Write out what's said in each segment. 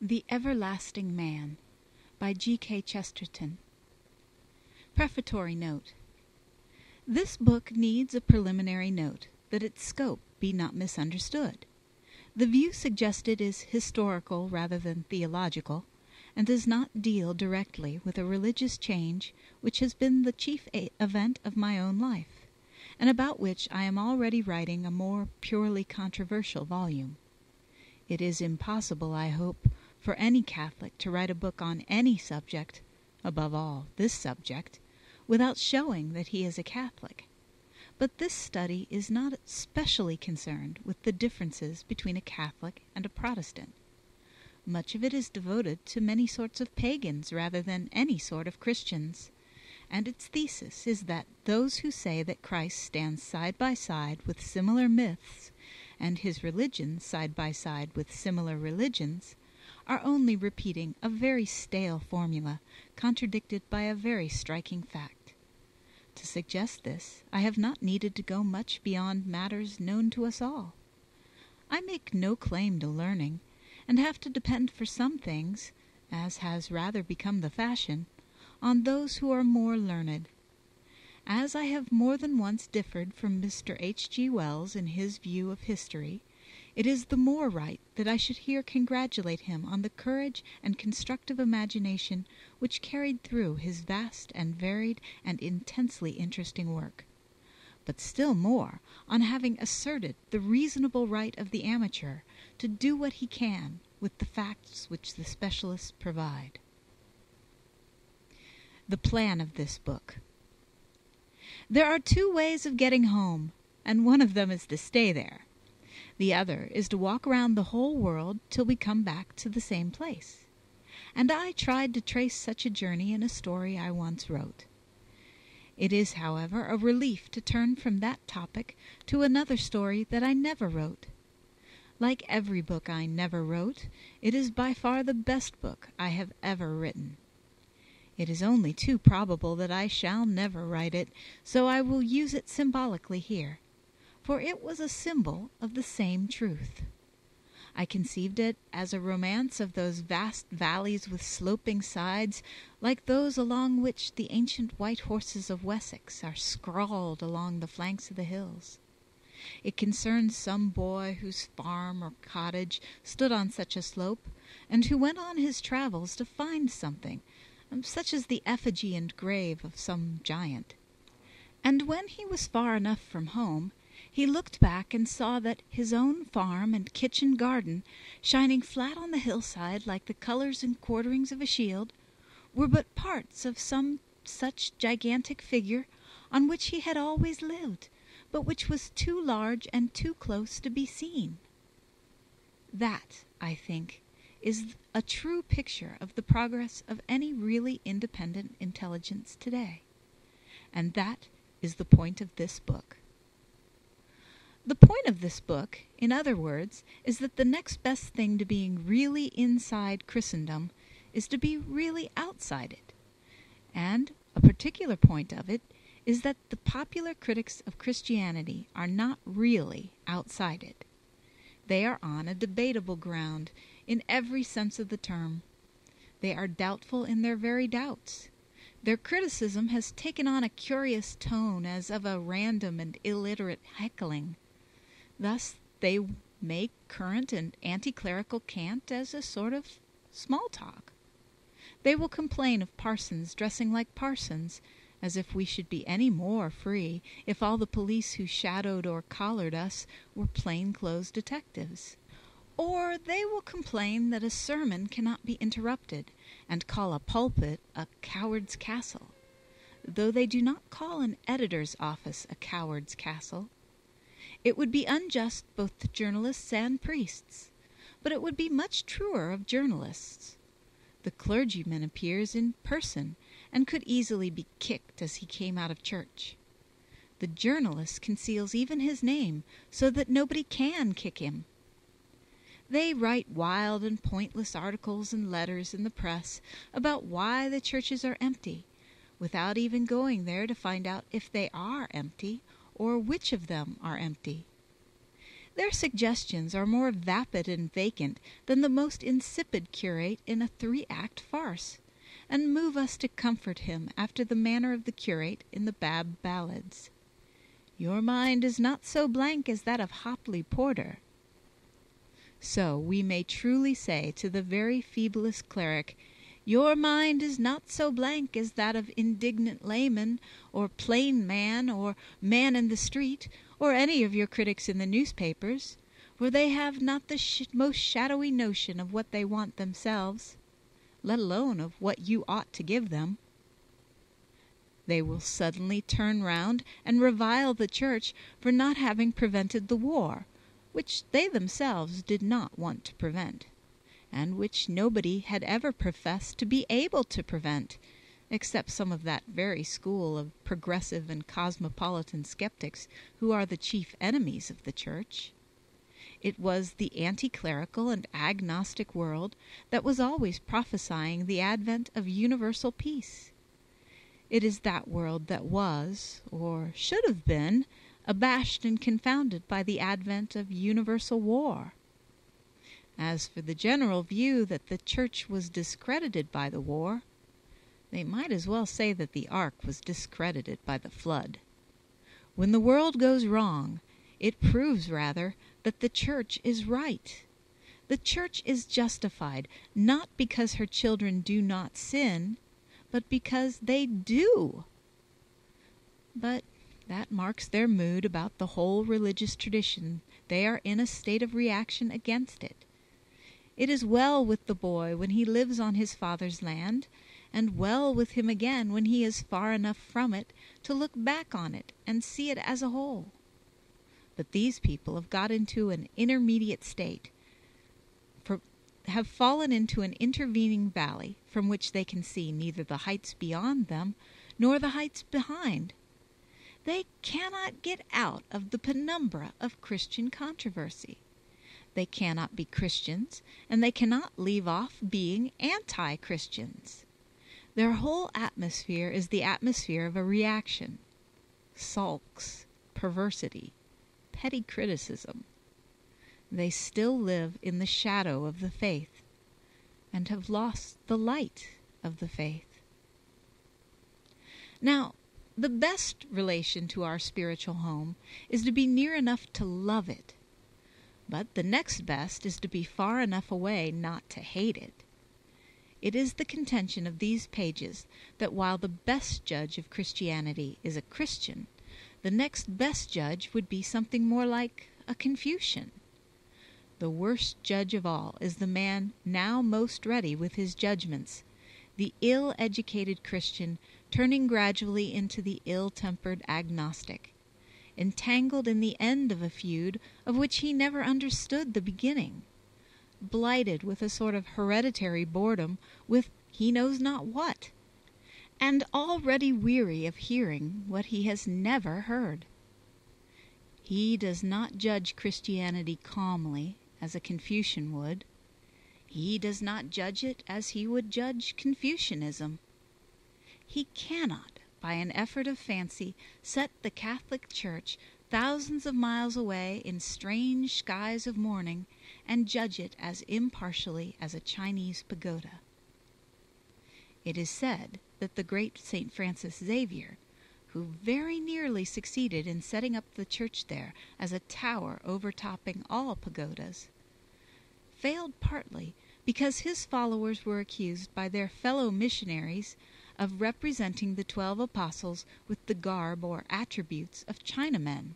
The Everlasting Man by G.K. Chesterton. Prefatory Note. This book needs a preliminary note that its scope be not misunderstood. The view suggested is historical rather than theological, and does not deal directly with a religious change which has been the chief event of my own life, and about which I am already writing a more purely controversial volume. It is impossible, I hope, for any Catholic to write a book on any subject, above all this subject, without showing that he is a Catholic. But this study is not specially concerned with the differences between a Catholic and a Protestant. Much of it is devoted to many sorts of pagans rather than any sort of Christians, and its thesis is that those who say that Christ stands side by side with similar myths, and his religion side by side with similar religions, are only repeating a very stale formula, contradicted by a very striking fact. To suggest this, I have not needed to go much beyond matters known to us all. I make no claim to learning, and have to depend for some things, as has rather become the fashion, on those who are more learned. As I have more than once differed from Mr. H.G. Wells in his view of history, it is the more right that I should here congratulate him on the courage and constructive imagination which carried through his vast and varied and intensely interesting work, but still more on having asserted the reasonable right of the amateur to do what he can with the facts which the specialists provide. The plan of this book. There are two ways of getting home, and one of them is to stay there. The other is to walk around the whole world till we come back to the same place. And I tried to trace such a journey in a story I once wrote. It is, however, a relief to turn from that topic to another story that I never wrote. Like every book I never wrote, it is by far the best book I have ever written. It is only too probable that I shall never write it, so I will use it symbolically here, for it was a symbol of the same truth. I conceived it as a romance of those vast valleys with sloping sides, like those along which the ancient white horses of Wessex are scrawled along the flanks of the hills. It concerned some boy whose farm or cottage stood on such a slope, and who went on his travels to find something, such as the effigy and grave of some giant. And when he was far enough from home, he looked back and saw that his own farm and kitchen garden, shining flat on the hillside like the colors and quarterings of a shield, were but parts of some such gigantic figure on which he had always lived, but which was too large and too close to be seen. That, I think, is a true picture of the progress of any really independent intelligence today. And that is the point of this book. The point of this book, in other words, is that the next best thing to being really inside Christendom is to be really outside it. And a particular point of it is that the popular critics of Christianity are not really outside it. They are on a debatable ground in every sense of the term. They are doubtful in their very doubts. Their criticism has taken on a curious tone as of a random and illiterate heckling. Thus they make current and anti-clerical cant as a sort of small talk. They will complain of parsons dressing like parsons, as if we should be any more free if all the police who shadowed or collared us were plain-clothes detectives. Or they will complain that a sermon cannot be interrupted, and call a pulpit a coward's castle, though they do not call an editor's office a coward's castle. It would be unjust both to journalists and priests, but it would be much truer of journalists. The clergyman appears in person, and could easily be kicked as he came out of church. The journalist conceals even his name, so that nobody can kick him. They write wild and pointless articles and letters in the press about why the churches are empty, without even going there to find out if they are empty, or which of them are empty. Their suggestions are more vapid and vacant than the most insipid curate in a 3-act farce, and move us to comfort him after the manner of the curate in the Bab Ballads. Your mind is not so blank as that of Hopley Porter. So we may truly say to the very feeblest cleric, your mind is not so blank as that of indignant layman, or plain man, or man in the street, or any of your critics in the newspapers, for they have not the most shadowy notion of what they want themselves, let alone of what you ought to give them. They will suddenly turn round and revile the Church for not having prevented the war, which they themselves did not want to prevent, and which nobody had ever professed to be able to prevent, except some of that very school of progressive and cosmopolitan skeptics who are the chief enemies of the Church. It was the anti-clerical and agnostic world that was always prophesying the advent of universal peace. It is that world that was, or should have been, abashed and confounded by the advent of universal war. As for the general view that the Church was discredited by the war, they might as well say that the ark was discredited by the flood. When the world goes wrong, it proves rather that the Church is right. The Church is justified, not because her children do not sin, but because they do. But that marks their mood about the whole religious tradition. They are in a state of reaction against it. It is well with the boy when he lives on his father's land, and well with him again when he is far enough from it to look back on it and see it as a whole. But these people have got into an intermediate state, have fallen into an intervening valley from which they can see neither the heights beyond them nor the heights behind. They cannot get out of the penumbra of Christian controversy. They cannot be Christians, and they cannot leave off being anti-Christians. Their whole atmosphere is the atmosphere of a reaction, sulks, perversity, petty criticism. They still live in the shadow of the faith, and have lost the light of the faith. Now, the best relation to our spiritual home is to be near enough to love it, but the next best is to be far enough away not to hate it. It is the contention of these pages that while the best judge of Christianity is a Christian, the next best judge would be something more like a Confucian. The worst judge of all is the man now most ready with his judgments, the ill-educated Christian turning gradually into the ill-tempered agnostic, entangled in the end of a feud of which he never understood the beginning, blighted with a sort of hereditary boredom with he knows not what, and already weary of hearing what he has never heard. He does not judge Christianity calmly, as a Confucian would. He does not judge it as he would judge Confucianism. He cannot, by an effort of fancy, set the Catholic Church thousands of miles away in strange skies of morning and judge it as impartially as a Chinese pagoda. It is said that the great St. Francis Xavier, who very nearly succeeded in setting up the church there as a tower overtopping all pagodas, failed partly because his followers were accused by their fellow missionaries of representing the 12 apostles with the garb or attributes of Chinamen.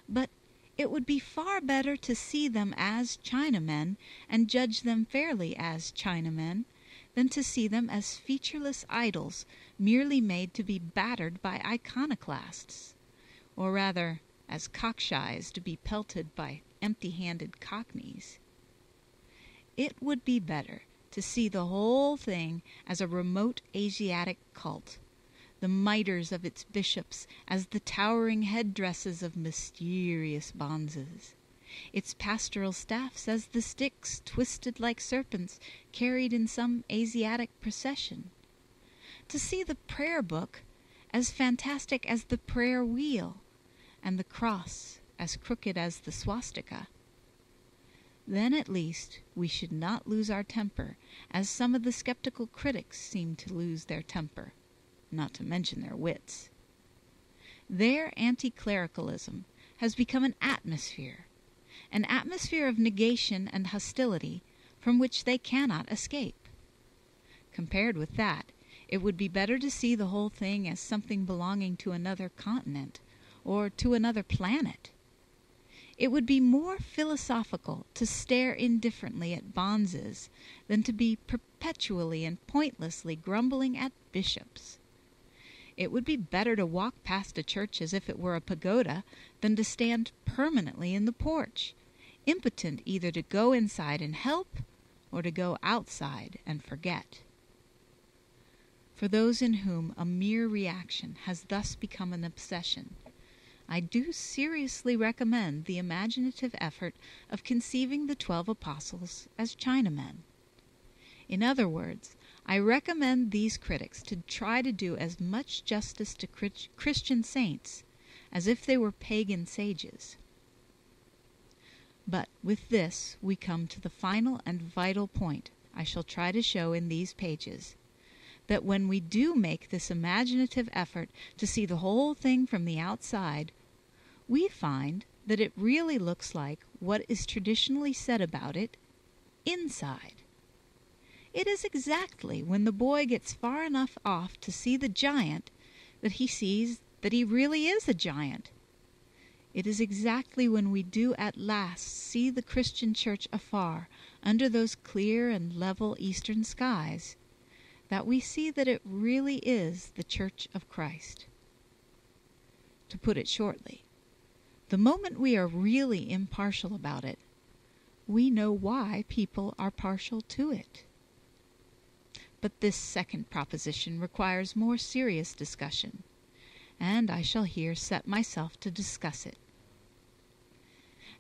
But it would be far better to see them as Chinamen and judge them fairly as Chinamen than to see them as featureless idols merely made to be battered by iconoclasts, or rather as cockshies to be pelted by empty-handed cockneys. It would be better to see the whole thing as a remote Asiatic cult, the mitres of its bishops as the towering headdresses of mysterious bonzes, its pastoral staffs as the sticks twisted like serpents carried in some Asiatic procession, to see the prayer book as fantastic as the prayer wheel, and the cross as crooked as the swastika, then at least we should not lose our temper as some of the skeptical critics seem to lose their temper, not to mention their wits. Their anti-clericalism has become an atmosphere of negation and hostility from which they cannot escape. Compared with that, it would be better to see the whole thing as something belonging to another continent or to another planet. It would be more philosophical to stare indifferently at bonzes than to be perpetually and pointlessly grumbling at bishops. It would be better to walk past a church as if it were a pagoda than to stand permanently in the porch, impotent either to go inside and help or to go outside and forget. For those in whom a mere reaction has thus become an obsession, I do seriously recommend the imaginative effort of conceiving the 12 apostles as Chinamen. In other words, I recommend these critics to try to do as much justice to Christian saints as if they were pagan sages. But with this we come to the final and vital point I shall try to show in these pages, that when we do make this imaginative effort to see the whole thing from the outside, we find that it really looks like what is traditionally said about it inside. It is exactly when the boy gets far enough off to see the giant that he sees that he really is a giant. It is exactly when we do at last see the Christian church afar under those clear and level eastern skies that we see that it really is the Church of Christ. To put it shortly, the moment we are really impartial about it, we know why people are partial to it. But this second proposition requires more serious discussion, and I shall here set myself to discuss it.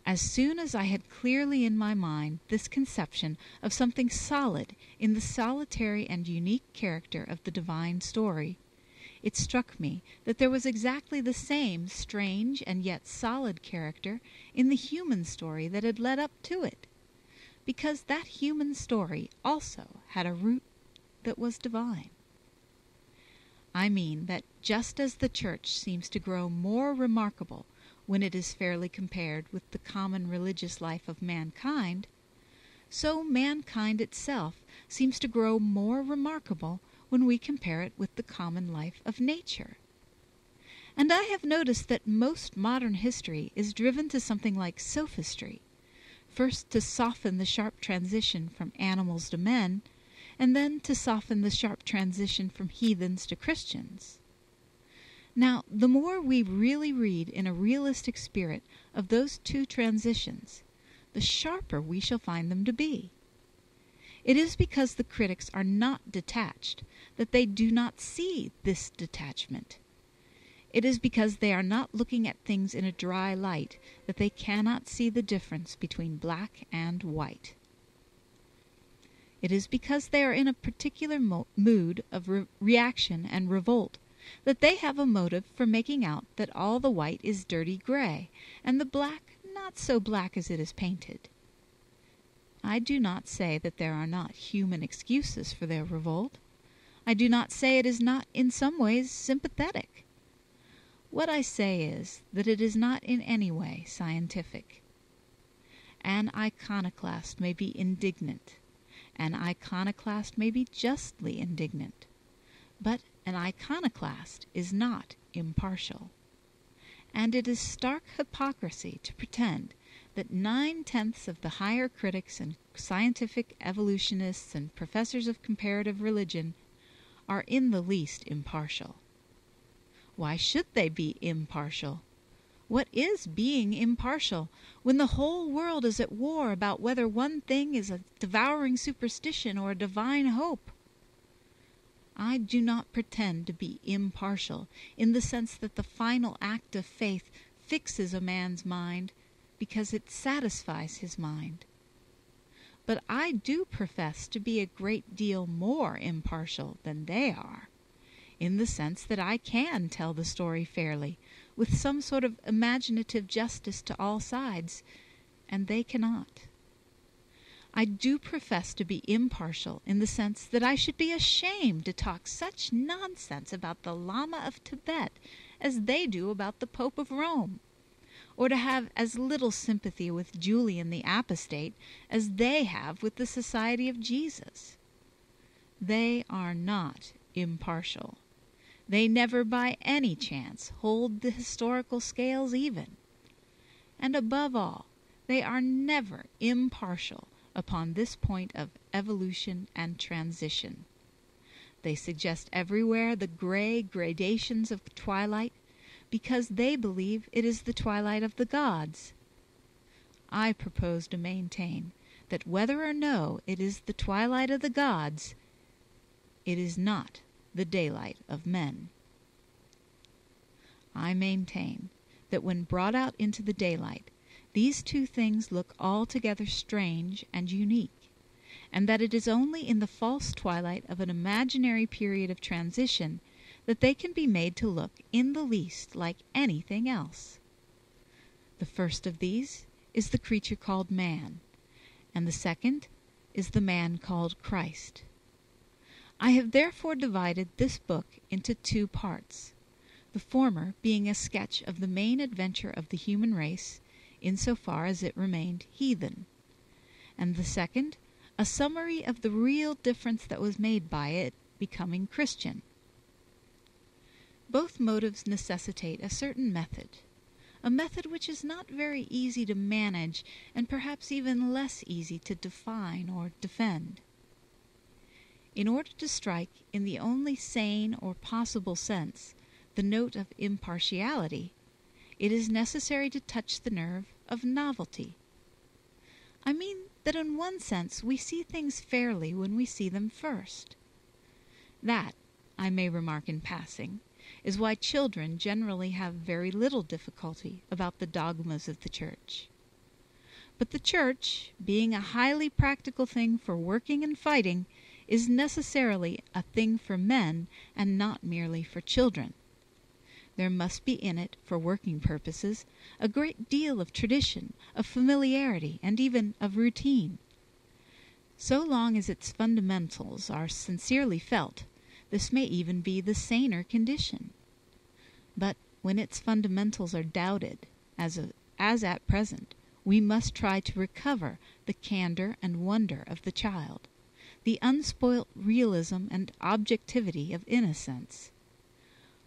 As soon as I had clearly in my mind this conception of something solid in the solitary and unique character of the divine story, it struck me that there was exactly the same strange and yet solid character in the human story that had led up to it, because that human story also had a root that was divine. I mean that just as the Church seems to grow more remarkable when it is fairly compared with the common religious life of mankind, so mankind itself seems to grow more remarkable when we compare it with the common life of nature. And I have noticed that most modern history is driven to something like sophistry, first to soften the sharp transition from animals to men, and then to soften the sharp transition from heathens to Christians. Now, the more we really read in a realistic spirit of those two transitions, the sharper we shall find them to be. It is because the critics are not detached that they do not see this detachment. It is because they are not looking at things in a dry light that they cannot see the difference between black and white. It is because they are in a particular mood of reaction and revolt that they have a motive for making out that all the white is dirty gray, and the black not so black as it is painted. I do not say that there are not human excuses for their revolt. I do not say it is not in some ways sympathetic. What I say is that it is not in any way scientific. An iconoclast may be indignant. An iconoclast may be justly indignant. But an iconoclast is not impartial. And it is stark hypocrisy to pretend that 9/10 of the higher critics and scientific evolutionists and professors of comparative religion are in the least impartial. Why should they be impartial? What is being impartial when the whole world is at war about whether one thing is a devouring superstition or a divine hope? I do not pretend to be impartial in the sense that the final act of faith fixes a man's mind because it satisfies his mind. But I do profess to be a great deal more impartial than they are, in the sense that I can tell the story fairly, with some sort of imaginative justice to all sides, and they cannot. I do profess to be impartial in the sense that I should be ashamed to talk such nonsense about the Lama of Tibet as they do about the Pope of Rome, or to have as little sympathy with Julian the Apostate as they have with the Society of Jesus. They are not impartial. They never by any chance hold the historical scales even. And above all, they are never impartial upon this point of evolution and transition. They suggest everywhere the gray gradations of twilight because they believe it is the twilight of the gods. I propose to maintain that whether or no it is the twilight of the gods, it is not the daylight of men. I maintain that when brought out into the daylight, these two things look altogether strange and unique, and that it is only in the false twilight of an imaginary period of transition that they can be made to look in the least like anything else. The first of these is the creature called man, and the second is the man called Christ. I have therefore divided this book into two parts, the former being a sketch of the main adventure of the human race insofar as it remained heathen, and the second a summary of the real difference that was made by it becoming Christian. Both motives necessitate a certain method, a method which is not very easy to manage and perhaps even less easy to define or defend. In order to strike in the only sane or possible sense the note of impartiality, it is necessary to touch the nerve of novelty. I mean that in one sense we see things fairly when we see them first. That, I may remark in passing, is why children generally have very little difficulty about the dogmas of the Church. But the Church, being a highly practical thing for working and fighting, is necessarily a thing for men and not merely for children. There must be in it, for working purposes, a great deal of tradition, of familiarity, and even of routine. So long as its fundamentals are sincerely felt, this may even be the saner condition. But when its fundamentals are doubted, as at present, we must try to recover the candor and wonder of the child, the unspoilt realism and objectivity of innocence.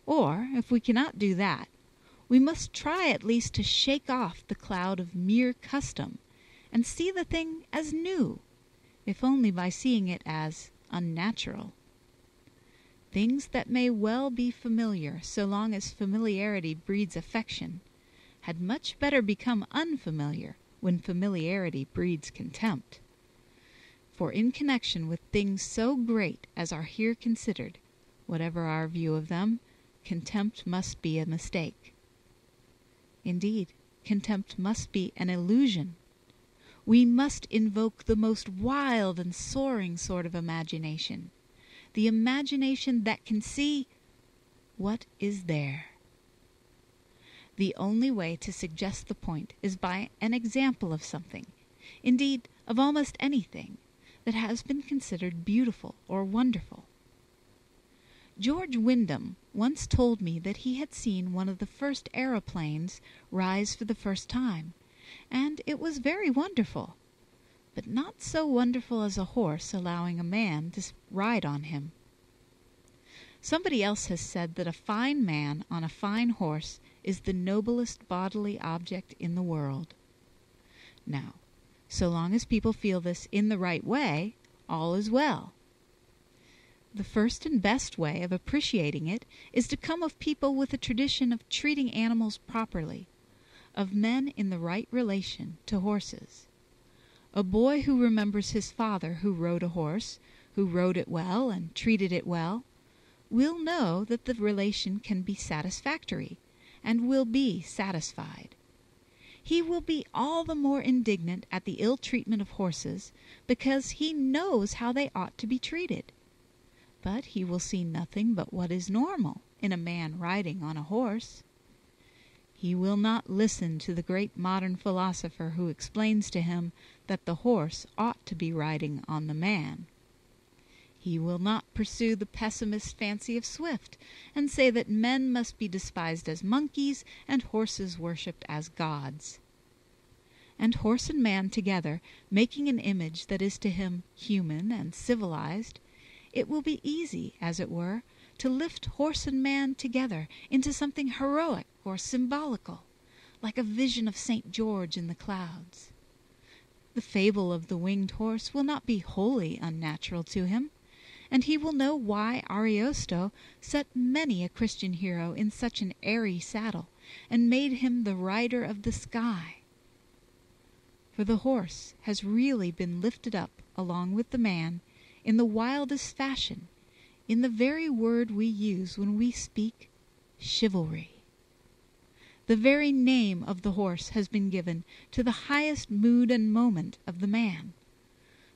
Or, if we cannot do that, we must try at least to shake off the cloud of mere custom and see the thing as new, if only by seeing it as unnatural. Things that may well be familiar so long as familiarity breeds affection had much better become unfamiliar when familiarity breeds contempt. For in connection with things so great as are here considered, whatever our view of them, contempt must be a mistake. Indeed, contempt must be an illusion. We must invoke the most wild and soaring sort of imagination, the imagination that can see what is there. The only way to suggest the point is by an example of something, indeed of almost anything, that has been considered beautiful or wonderful. George Wyndham once told me that he had seen one of the first aeroplanes rise for the first time, and it was very wonderful, but not so wonderful as a horse allowing a man to ride on him. Somebody else has said that a fine man on a fine horse is the noblest bodily object in the world. Now, so long as people feel this in the right way, all is well. The first and best way of appreciating it is to come of people with a tradition of treating animals properly, of men in the right relation to horses. A boy who remembers his father who rode a horse, who rode it well and treated it well, will know that the relation can be satisfactory, and will be satisfied. He will be all the more indignant at the ill treatment of horses, because he knows how they ought to be treated. But he will see nothing but what is normal in a man riding on a horse. He will not listen to the great modern philosopher who explains to him that the horse ought to be riding on the man. He will not pursue the pessimist fancy of Swift, and say that men must be despised as monkeys and horses worshipped as gods. And horse and man together, making an image that is to him human and civilized, it will be easy, as it were, to lift horse and man together into something heroic or symbolical, like a vision of St. George in the clouds. The fable of the winged horse will not be wholly unnatural to him, and he will know why Ariosto set many a Christian hero in such an airy saddle, and made him the rider of the sky. For the horse has really been lifted up along with the man in the wildest fashion, in the very word we use when we speak chivalry. The very name of the horse has been given to the highest mood and moment of the man,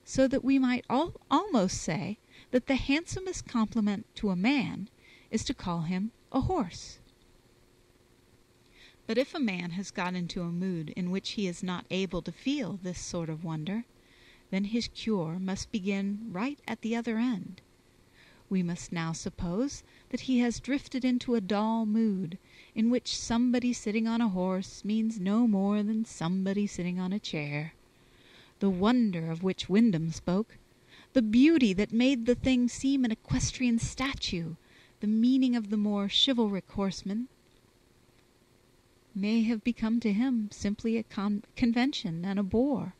so that we might almost say that the handsomest compliment to a man is to call him a horse. But if a man has got into a mood in which he is not able to feel this sort of wonder, then his cure must begin right at the other end. We must now suppose that he has drifted into a dull mood, in which somebody sitting on a horse means no more than somebody sitting on a chair. The wonder of which Wyndham spoke, the beauty that made the thing seem an equestrian statue, the meaning of the more chivalric horseman, may have become to him simply a convention and a bore.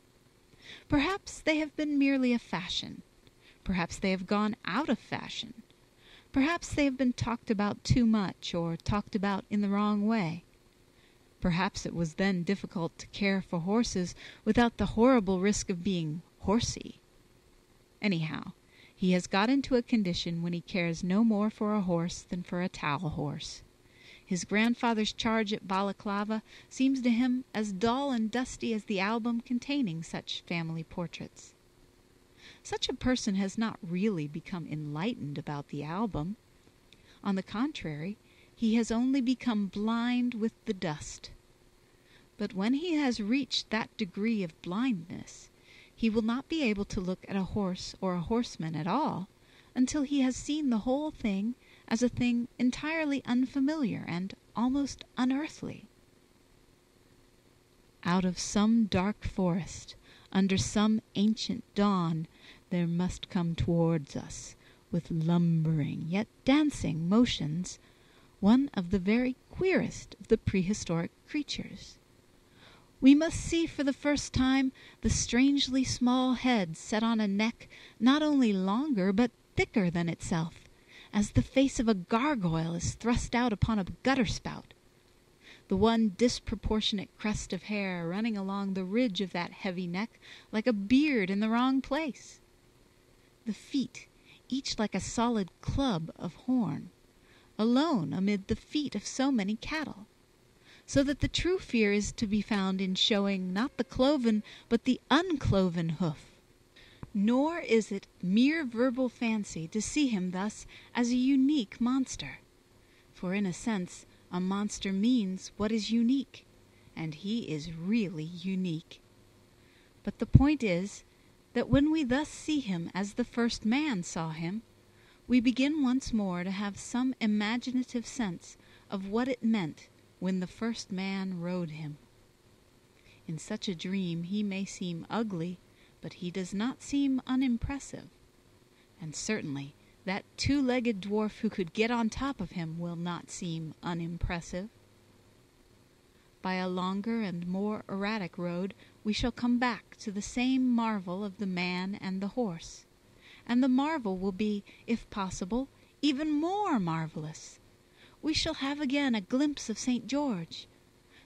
Perhaps they have been merely a fashion. Perhaps they have gone out of fashion. Perhaps they have been talked about too much, or talked about in the wrong way. Perhaps it was then difficult to care for horses without the horrible risk of being horsey. Anyhow, he has got into a condition when he cares no more for a horse than for a towel horse. His grandfather's charge at Balaclava seems to him as dull and dusty as the album containing such family portraits. Such a person has not really become enlightened about the album. On the contrary, he has only become blind with the dust. But when he has reached that degree of blindness, he will not be able to look at a horse or a horseman at all until he has seen the whole thing as a thing entirely unfamiliar and almost unearthly. Out of some dark forest, under some ancient dawn, there must come towards us, with lumbering yet dancing motions, one of the very queerest of the prehistoric creatures. We must see for the first time the strangely small head set on a neck not only longer but thicker than itself, as the face of a gargoyle is thrust out upon a gutter spout, the one disproportionate crest of hair running along the ridge of that heavy neck like a beard in the wrong place, the feet, each like a solid club of horn, alone amid the feet of so many cattle, so that the true fear is to be found in showing not the cloven but the uncloven hoof. Nor is it mere verbal fancy to see him thus as a unique monster, for in a sense a monster means what is unique, and he is really unique. But the point is that when we thus see him as the first man saw him, we begin once more to have some imaginative sense of what it meant when the first man rode him. In such a dream he may seem ugly, but he does not seem unimpressive, and certainly that two-legged dwarf who could get on top of him will not seem unimpressive. By a longer and more erratic road we shall come back to the same marvel of the man and the horse, and the marvel will be, if possible, even more marvelous. We shall have again a glimpse of St. George,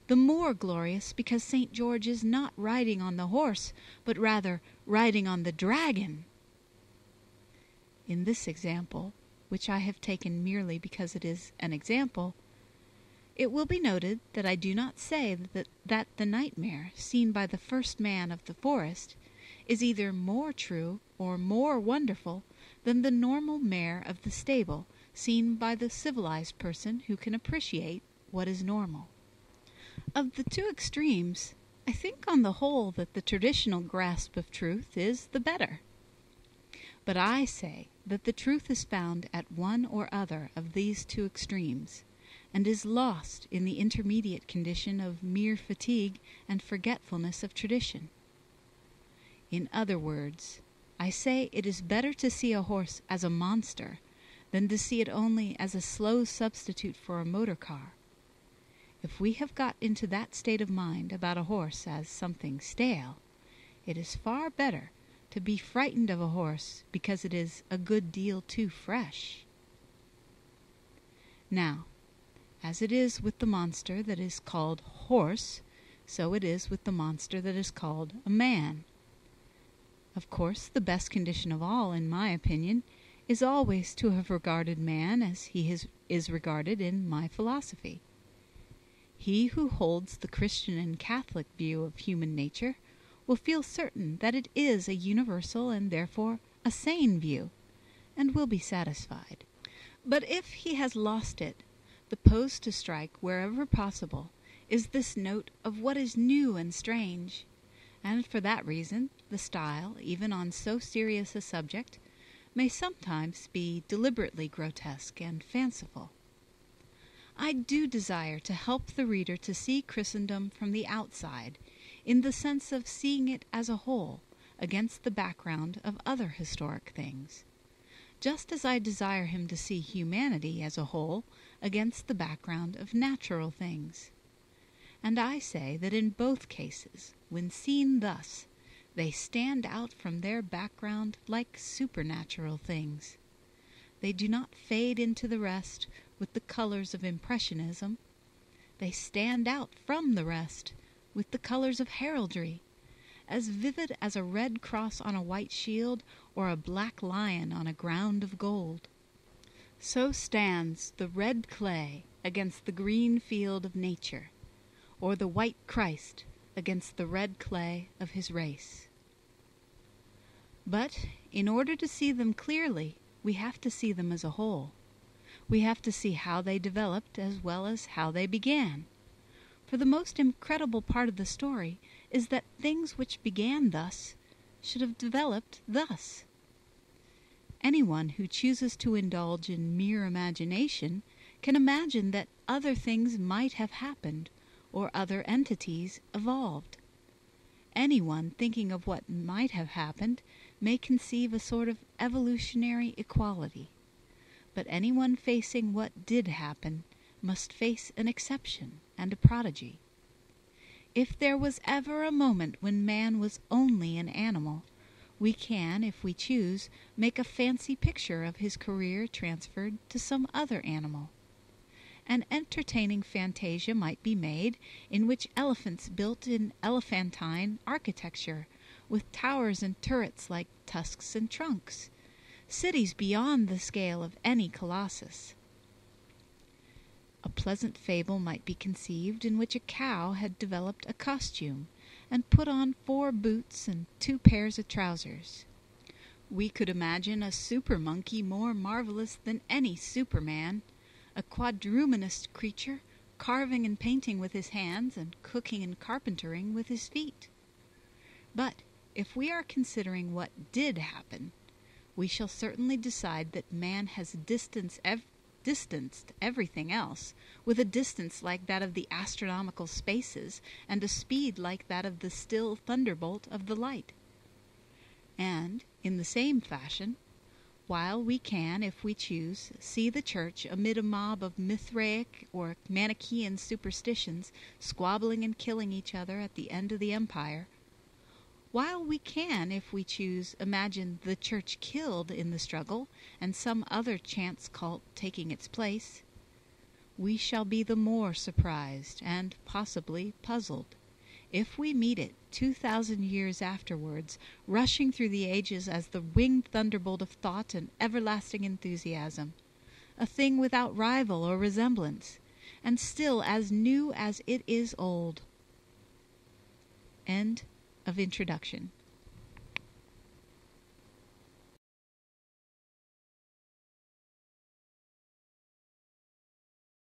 the more glorious because St. George is not riding on the horse, but rather riding on the dragon. In this example, which I have taken merely because it is an example, it will be noted that I do not say that the nightmare seen by the first man of the forest is either more true or more wonderful than the normal mare of the stable seen by the civilized person who can appreciate what is normal. Of the two extremes, I think on the whole that the traditional grasp of truth is the better. But I say that the truth is found at one or other of these two extremes, and is lost in the intermediate condition of mere fatigue and forgetfulness of tradition. In other words, I say it is better to see a horse as a monster than to see it only as a slow substitute for a motor car. If we have got into that state of mind about a horse as something stale, it is far better to be frightened of a horse because it is a good deal too fresh. Now, as it is with the monster that is called horse, so it is with the monster that is called a man. Of course, the best condition of all, in my opinion, is always to have regarded man as he is regarded in my philosophy. He who holds the Christian and Catholic view of human nature will feel certain that it is a universal and therefore a sane view, and will be satisfied. But if he has lost it, the pose to strike wherever possible is this note of what is new and strange, and for that reason the style, even on so serious a subject, may sometimes be deliberately grotesque and fanciful. I do desire to help the reader to see Christendom from the outside, in the sense of seeing it as a whole, against the background of other historic things, just as I desire him to see humanity as a whole against the background of natural things. And I say that in both cases, when seen thus, they stand out from their background like supernatural things. They do not fade into the rest with the colors of impressionism. They stand out from the rest with the colors of heraldry, as vivid as a red cross on a white shield or a black lion on a ground of gold. So stands the red clay against the green field of nature, or the white Christ against the red clay of his race. But in order to see them clearly, we have to see them as a whole. We have to see how they developed as well as how they began. For the most incredible part of the story is that things which began thus should have developed thus. Anyone who chooses to indulge in mere imagination can imagine that other things might have happened, or other entities evolved. Anyone thinking of what might have happened may conceive a sort of evolutionary equality. But anyone facing what did happen must face an exception and a prodigy. If there was ever a moment when man was only an animal, we can, if we choose, make a fancy picture of his career transferred to some other animal. An entertaining fantasia might be made in which elephants built in elephantine architecture, with towers and turrets like tusks and trunks, cities beyond the scale of any colossus. A pleasant fable might be conceived in which a cow had developed a costume and put on 4 boots and 2 pairs of trousers. We could imagine a super monkey more marvelous than any Superman, a quadrumanous creature carving and painting with his hands and cooking and carpentering with his feet. But if we are considering what did happen, we shall certainly decide that man has distanced everything else with a distance like that of the astronomical spaces and a speed like that of the still thunderbolt of the light. And, in the same fashion, while we can, if we choose, see the Church amid a mob of Mithraic or Manichaean superstitions squabbling and killing each other at the end of the empire, while we can, if we choose, imagine the Church killed in the struggle and some other chance cult taking its place, we shall be the more surprised and possibly puzzled if we meet it 2,000 years afterwards, rushing through the ages as the winged thunderbolt of thought and everlasting enthusiasm, a thing without rival or resemblance, and still as new as it is old. End of introduction.